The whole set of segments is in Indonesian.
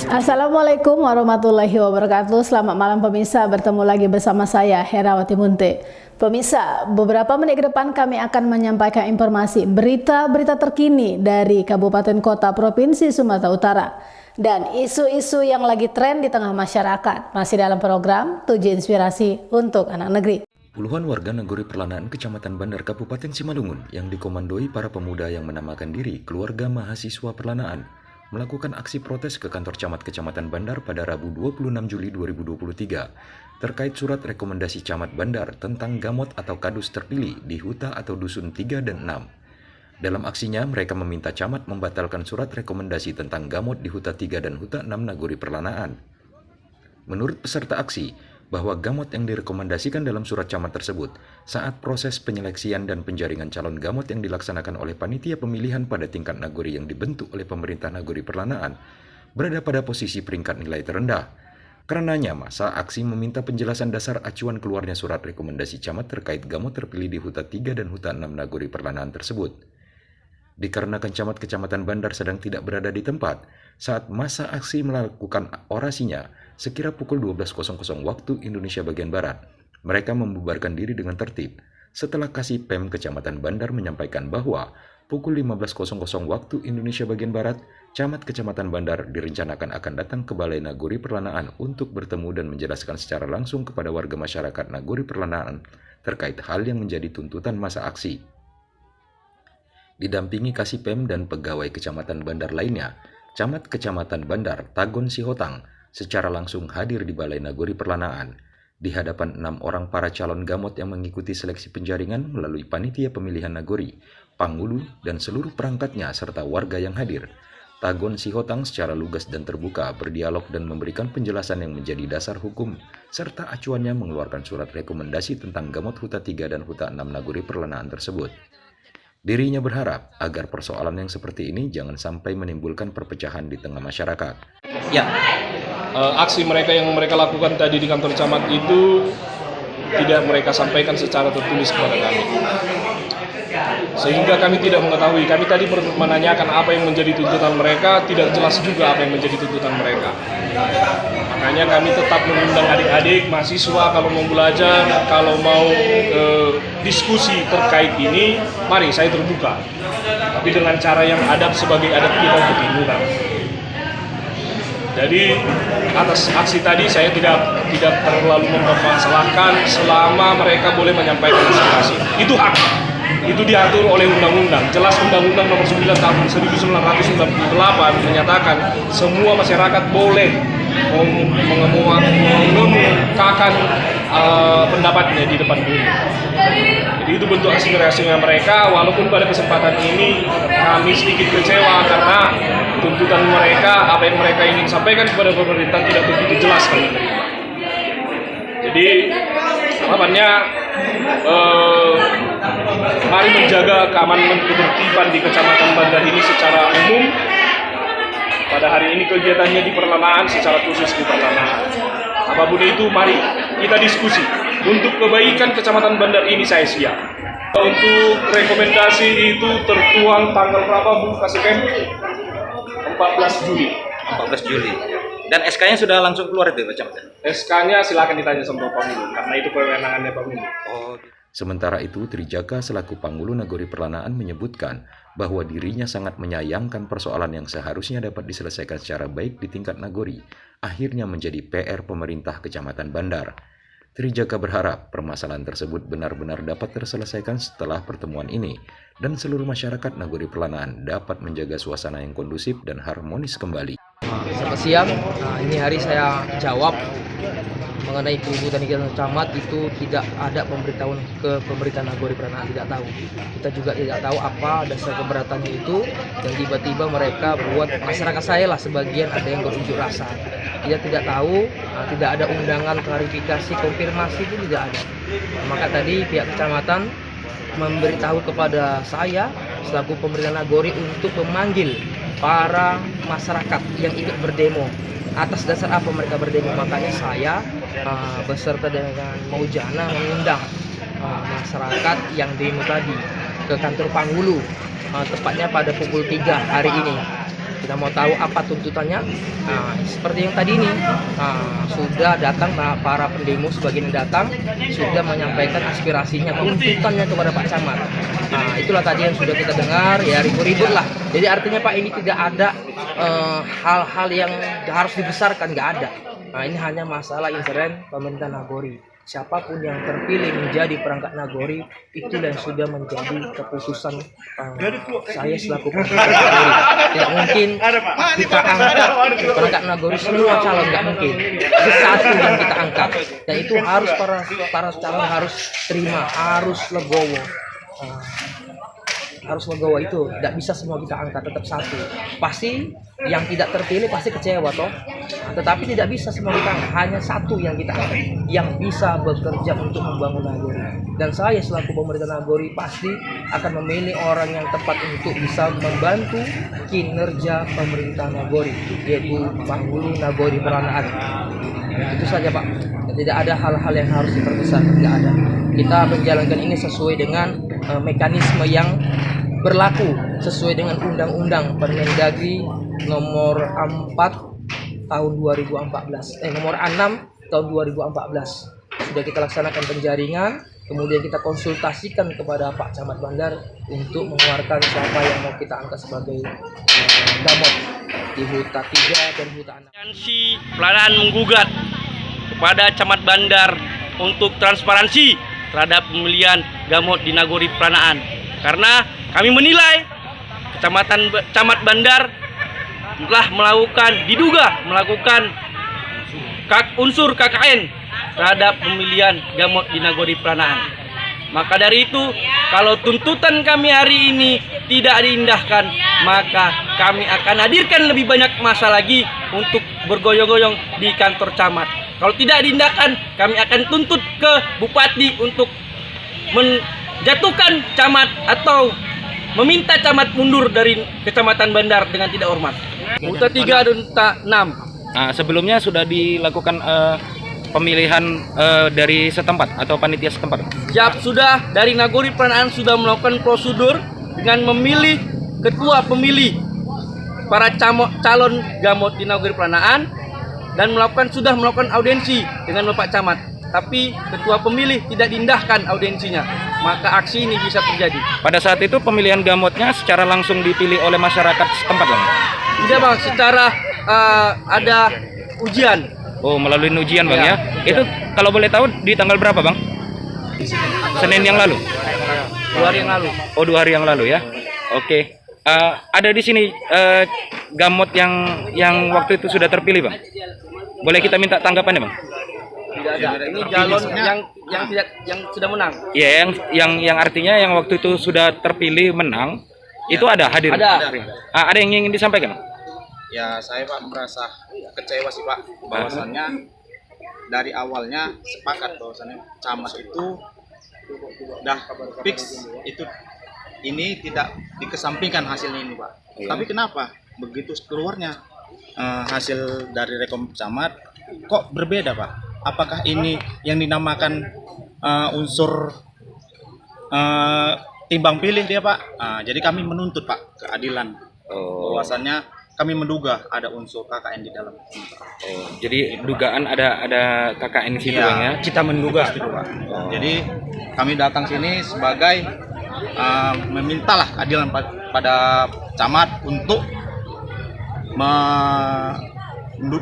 Assalamualaikum warahmatullahi wabarakatuh. Selamat malam pemirsa, bertemu lagi bersama saya Herawati Munte. Pemirsa, beberapa menit ke depan kami akan menyampaikan informasi berita-berita terkini dari Kabupaten Kota Provinsi Sumatera Utara dan isu-isu yang lagi tren di tengah masyarakat. Masih dalam program Tujuh Inspirasi untuk Anak Negeri. Puluhan warga Nagori Perlanaan Kecamatan Bandar Kabupaten Simalungun yang dikomandoi para pemuda yang menamakan diri Keluarga Mahasiswa Perlanaan melakukan aksi protes ke kantor camat Kecamatan Bandar pada Rabu 26 Juli 2023 terkait surat rekomendasi Camat Bandar tentang gamot atau kadus terpilih di Huta atau Dusun 3 dan 6. Dalam aksinya, mereka meminta camat membatalkan surat rekomendasi tentang gamot di Huta 3 dan Huta 6 Nagori Perlanaan. Menurut peserta aksi, bahwa gamot yang direkomendasikan dalam surat camat tersebut saat proses penyeleksian dan penjaringan calon gamot yang dilaksanakan oleh panitia pemilihan pada tingkat Nagori yang dibentuk oleh pemerintah Nagori Perlanaan berada pada posisi peringkat nilai terendah. Karenanya masa aksi meminta penjelasan dasar acuan keluarnya surat rekomendasi camat terkait gamot terpilih di Huta 3 dan Huta 6 Nagori Perlanaan tersebut. Dikarenakan camat Kecamatan Bandar sedang tidak berada di tempat saat masa aksi melakukan orasinya sekira pukul 12.00 waktu Indonesia bagian Barat, mereka membubarkan diri dengan tertib setelah Kasih Pem Kecamatan Bandar menyampaikan bahwa pukul 15.00 waktu Indonesia bagian Barat, camat Kecamatan Bandar direncanakan akan datang ke Balai Nagori Perlanaan untuk bertemu dan menjelaskan secara langsung kepada warga masyarakat Nagori Perlanaan terkait hal yang menjadi tuntutan masa aksi. Didampingi Kasih Pem dan pegawai Kecamatan Bandar lainnya, Camat Kecamatan Bandar Tagon Sihotang secara langsung hadir di Balai Nagori Perlanaan di hadapan 6 orang para calon gamot yang mengikuti seleksi penjaringan melalui panitia pemilihan Nagori, Panghulu, dan seluruh perangkatnya serta warga yang hadir. Tagon Sihotang secara lugas dan terbuka berdialog dan memberikan penjelasan yang menjadi dasar hukum serta acuannya mengeluarkan surat rekomendasi tentang gamot Huta 3 dan Huta 6 Nagori Perlanaan tersebut. Dirinya berharap agar persoalan yang seperti ini jangan sampai menimbulkan perpecahan di tengah masyarakat. Ya, aksi mereka yang mereka lakukan tadi di kantor camat itu tidak mereka sampaikan secara tertulis kepada kami. Sehingga kami tidak mengetahui, kami tadi menanyakan apa yang menjadi tuntutan mereka, tidak jelas juga apa yang menjadi tuntutan mereka. Makanya kami tetap mengundang adik-adik, mahasiswa kalau mau belajar, kalau mau diskusi terkait ini, mari saya terbuka. Tapi dengan cara yang adab sebagai adab kita untuk ilmuwan. Jadi atas aksi tadi saya tidak terlalu mempermasalahkan selama mereka boleh menyampaikan aspirasi. Itu hak. Itu diatur oleh undang-undang. Jelas Undang-Undang Nomor 9 Tahun 1998 menyatakan semua masyarakat boleh mengemukakan pendapatnya di depan umum. Jadi itu bentuk aspirasinya mereka, walaupun pada kesempatan ini kami sedikit kecewa karena tuntutan mereka, apa yang mereka ingin sampaikan kepada pemerintah tidak begitu jelas kami terima. Jadi harapannya mari menjaga keamanan ketertiban di Kecamatan Bandar ini secara umum. Pada hari ini kegiatannya di Perlanaan, secara khusus di Perlanaan. Apapun itu, mari kita diskusi. Untuk kebaikan Kecamatan Bandar ini saya siap. Untuk rekomendasi itu tertuang tanggal berapa Bu Kasih Pem? 14 Juli. 14 Juli. Dan SK-nya sudah langsung keluar itu Pak Camat? SK-nya silakan ditanya sama Pak Panghulu, karena itu kewenangannya Pak Panghulu. Sementara itu, Trijaka selaku Panghulu Nagori Perlanaan menyebutkan bahwa dirinya sangat menyayangkan persoalan yang seharusnya dapat diselesaikan secara baik di tingkat Nagori, akhirnya menjadi PR pemerintah Kecamatan Bandar. Trijaka berharap permasalahan tersebut benar-benar dapat terselesaikan setelah pertemuan ini, dan seluruh masyarakat Nagori Perlanaan dapat menjaga suasana yang kondusif dan harmonis kembali. Selamat siang, ini hari saya jawab mengenai tuntutan camat itu tidak ada pemberitahuan ke pemerintah Nagori Perlanaan, tidak tahu. Kita juga tidak tahu apa dasar keberatannya itu, dan tiba-tiba mereka buat masyarakat saya lah sebagian ada yang berunjuk rasa. Kita tidak tahu, tidak ada undangan klarifikasi, konfirmasi itu tidak ada. Maka tadi pihak kecamatan memberitahu kepada saya selaku pemerintah Nagori untuk memanggil para masyarakat yang ikut berdemo. Atas dasar apa mereka berdemo? Makanya saya beserta dengan Maujana mengundang masyarakat yang demo tadi ke kantor Panghulu tepatnya pada pukul 3 hari ini. Kita mau tahu apa tuntutannya. Seperti yang tadi ini, sudah datang para pendemo, sebagian yang datang sudah menyampaikan aspirasinya, tuntutannya kepada Pak Camat. Itulah tadi yang sudah kita dengar, ya ribut-ribut lah. Jadi artinya Pak, ini tidak ada hal-hal yang harus dibesarkan, nggak ada. Ini hanya masalah intern pemerintah Nagori. Siapapun yang terpilih menjadi perangkat Nagori, itulah yang sudah menjadi keputusan saya selaku perangkat Nagori. Tidak mungkin kita angkat perangkat Nagori semua calon, nggak mungkin. Itu satu yang kita angkat, dan itu harus para calon harus terima, harus legowo. Harus legowo, itu tidak bisa semua kita angkat, tetap satu. Pasti yang tidak terpilih pasti kecewa toh, tetapi tidak bisa semua kita angkat, hanya satu yang kita angkat, yang bisa bekerja untuk membangun Nagori. Dan saya selaku pemerintah Nagori pasti akan memilih orang yang tepat untuk bisa membantu kinerja pemerintah Nagori, yaitu Panggulu Nagori Peranaan. Itu saja Pak, tidak ada hal-hal yang harus diperbesar, tidak ada. Kita menjalankan ini sesuai dengan mekanisme yang berlaku, sesuai dengan Undang-Undang Permendagri nomor 4 tahun 2014, nomor 6 tahun 2014. Sudah kita laksanakan penjaringan, kemudian kita konsultasikan kepada Pak Camat Bandar untuk mengeluarkan siapa yang mau kita angkat sebagai gamot di Huta 3 dan Huta 6. Aliansi Pelanaan menggugat kepada Camat Bandar untuk transparansi terhadap pemilihan gamot di Nagori Pelanaan, karena kami menilai Camat Bandar telah diduga melakukan unsur KKN terhadap pemilihan gamot di Nagori Pelanaan. Maka dari itu, kalau tuntutan kami hari ini tidak diindahkan, maka kami akan hadirkan lebih banyak massa lagi untuk bergoyong-goyong di kantor camat. Kalau tidak diindahkan, kami akan tuntut ke Bupati untuk menjatuhkan camat atau meminta camat mundur dari Kecamatan Bandar dengan tidak hormat. Huta 3 dan Huta 6. Sebelumnya sudah dilakukan pemilihan dari setempat atau panitia setempat? Siap, sudah. Dari Nagori Peranaan sudah melakukan prosedur dengan memilih ketua pemilih para calon gamot di Nagori Peranaan dan sudah melakukan audiensi dengan Bapak Camat. Tapi ketua pemilih tidak diindahkan audiensinya, maka aksi ini bisa terjadi. Pada saat itu pemilihan gamotnya secara langsung dipilih oleh masyarakat setempat, Bang? Tidak Bang, secara ada ujian. Oh, melalui ujian Bang ya? Itu kalau boleh tahu di tanggal berapa Bang? Senin yang lalu? 2 hari yang lalu. Oh, 2 hari yang lalu ya? Oke. Ada di sini gamot yang waktu itu sudah terpilih Bang? Boleh kita minta tanggapannya Bang? Tidak ada. Ini calon yang sudah menang. Iya, yang artinya yang waktu itu sudah terpilih menang, itu ada hadir. Ada. Ada yang ingin disampaikan? Ya, saya Pak merasa kecewa sih Pak, bahwasannya dari awalnya sepakat bahwasannya camat itu udah fix itu ini tidak dikesampingkan hasilnya ini Pak. Tapi kenapa begitu keluarnya hasil dari rekom camat kok berbeda Pak? Apakah ini yang dinamakan unsur timbang pilih dia Pak? Jadi kami menuntut Pak keadilan. Bahwasannya kami menduga ada unsur KKN di dalam. Jadi dugaan ada KKN di situ Bang ya? Kita menduga itu Pak. Jadi kami datang sini sebagai memintalah keadilan pada camat untuk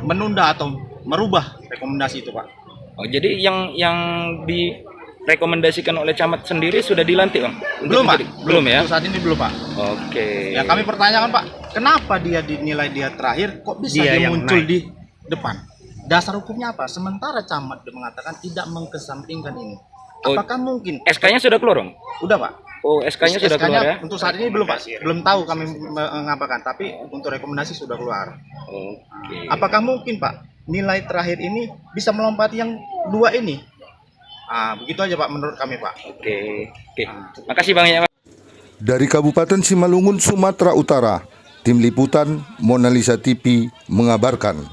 menunda atau merubah rekomendasi itu Pak. Oh, jadi yang direkomendasikan oleh camat sendiri sudah dilantik Bang? Belum Pak. Belum ya? Untuk saat ini belum Pak. Oke. Ya kami pertanyakan Pak, kenapa dia dinilai dia terakhir, kok bisa dia muncul di depan? Dasar hukumnya apa? Sementara camat mengatakan tidak mengkesampingkan ini. Apakah mungkin? SK-nya sudah keluar Bang? Udah Pak. Oh, SK-nya sudah keluar ya? Untuk saat ini belum Pak. Belum tahu kami mengapakan, tapi untuk rekomendasi sudah keluar. Oke. Apakah mungkin Pak nilai terakhir ini bisa melompati yang 2 ini? Begitu aja Pak menurut kami Pak. Oke. Makasih Bang ya Pak. Dari Kabupaten Simalungun, Sumatera Utara, Tim Liputan Mona Lisa TV mengabarkan.